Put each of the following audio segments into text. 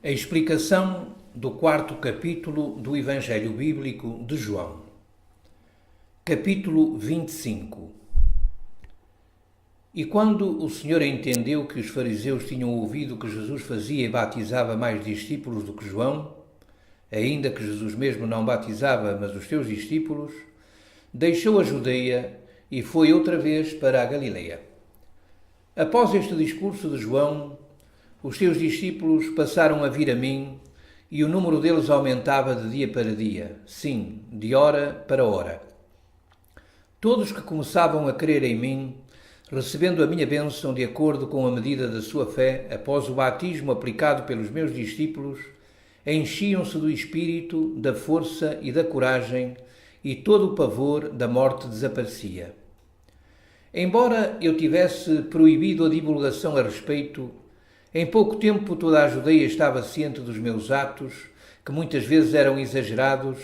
A explicação do quarto capítulo do Evangelho Bíblico de João. Capítulo 25. E quando o Senhor entendeu que os fariseus tinham ouvido que Jesus fazia e batizava mais discípulos do que João, ainda que Jesus mesmo não batizava, mas os seus discípulos, deixou a Judeia e foi outra vez para a Galileia. Após este discurso de João, os seus discípulos passaram a vir a mim e o número deles aumentava de dia para dia, sim, de hora para hora. Todos que começavam a crer em mim, recebendo a minha bênção de acordo com a medida da sua fé, após o batismo aplicado pelos meus discípulos, enchiam-se do espírito, da força e da coragem, e todo o pavor da morte desaparecia. Embora eu tivesse proibido a divulgação a respeito, em pouco tempo toda a Judeia estava ciente dos meus atos, que muitas vezes eram exagerados,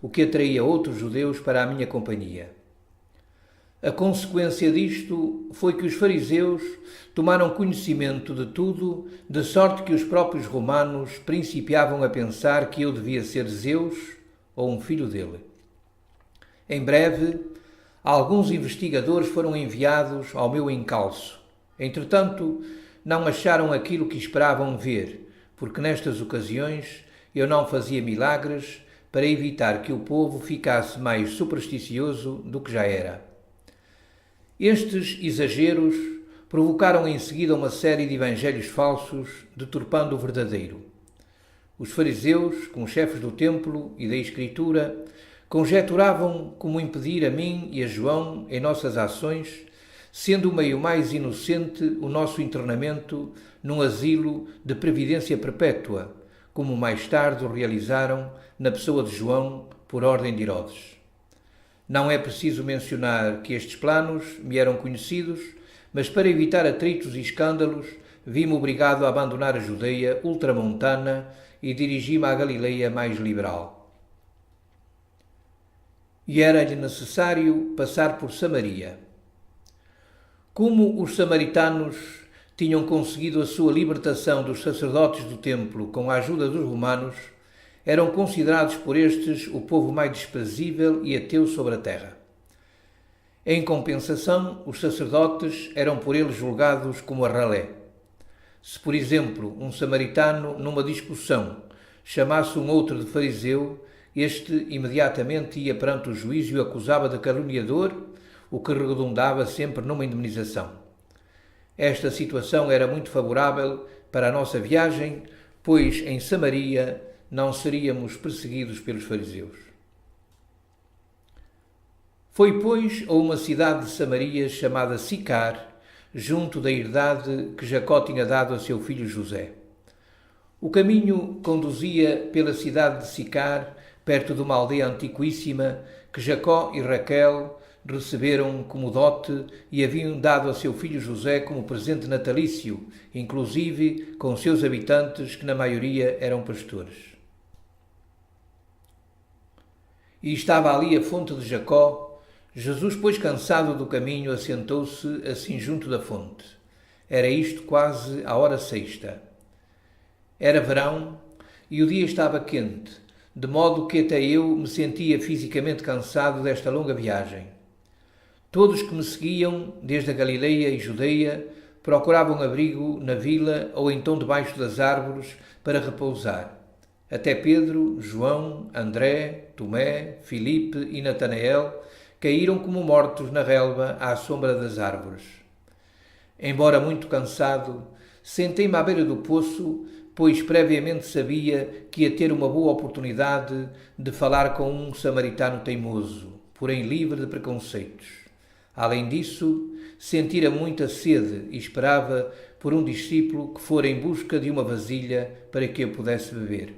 o que atraía outros judeus para a minha companhia. A consequência disto foi que os fariseus tomaram conhecimento de tudo, de sorte que os próprios romanos principiavam a pensar que eu devia ser Zeus ou um filho dele. Em breve, alguns investigadores foram enviados ao meu encalço. Entretanto, não acharam aquilo que esperavam ver, porque nestas ocasiões eu não fazia milagres para evitar que o povo ficasse mais supersticioso do que já era. Estes exageros provocaram em seguida uma série de evangelhos falsos, deturpando o verdadeiro. Os fariseus, como chefes do templo e da Escritura, conjeturavam como impedir a mim e a João em nossas ações, sendo o meio mais inocente o nosso internamento num asilo de previdência perpétua, como mais tarde o realizaram na pessoa de João por ordem de Herodes. Não é preciso mencionar que estes planos me eram conhecidos, mas para evitar atritos e escândalos, vi-me obrigado a abandonar a Judeia ultramontana e dirigi-me à Galileia mais liberal. E era-lhe necessário passar por Samaria. Como os samaritanos tinham conseguido a sua libertação dos sacerdotes do templo com a ajuda dos romanos, eram considerados por estes o povo mais desprezível e ateu sobre a terra. Em compensação, os sacerdotes eram por eles julgados como a ralé. Se, por exemplo, um samaritano, numa discussão, chamasse um outro de fariseu, este imediatamente ia perante o juiz e o acusava de caluniador, o que redundava sempre numa indemnização. Esta situação era muito favorável para a nossa viagem, pois em Samaria não seríamos perseguidos pelos fariseus. Foi, pois, a uma cidade de Samaria chamada Sicar, junto da herdade que Jacó tinha dado a seu filho José. O caminho conduzia pela cidade de Sicar, perto de uma aldeia antiquíssima que Jacó e Raquel receberam como dote e haviam dado a seu filho José como presente natalício, inclusive com seus habitantes, que na maioria eram pastores. E estava ali a fonte de Jacó. Jesus, pois, cansado do caminho, assentou-se assim junto da fonte. Era isto quase à hora sexta. Era verão e o dia estava quente, de modo que até eu me sentia fisicamente cansado desta longa viagem. Todos que me seguiam, desde a Galileia e Judeia, procuravam abrigo na vila ou então debaixo das árvores para repousar. Até Pedro, João, André, Tomé, Filipe e Natanael caíram como mortos na relva à sombra das árvores. Embora muito cansado, sentei-me à beira do poço, pois previamente sabia que ia ter uma boa oportunidade de falar com um samaritano teimoso, porém livre de preconceitos. Além disso, sentira muita sede e esperava por um discípulo que fora em busca de uma vasilha para que eu pudesse beber.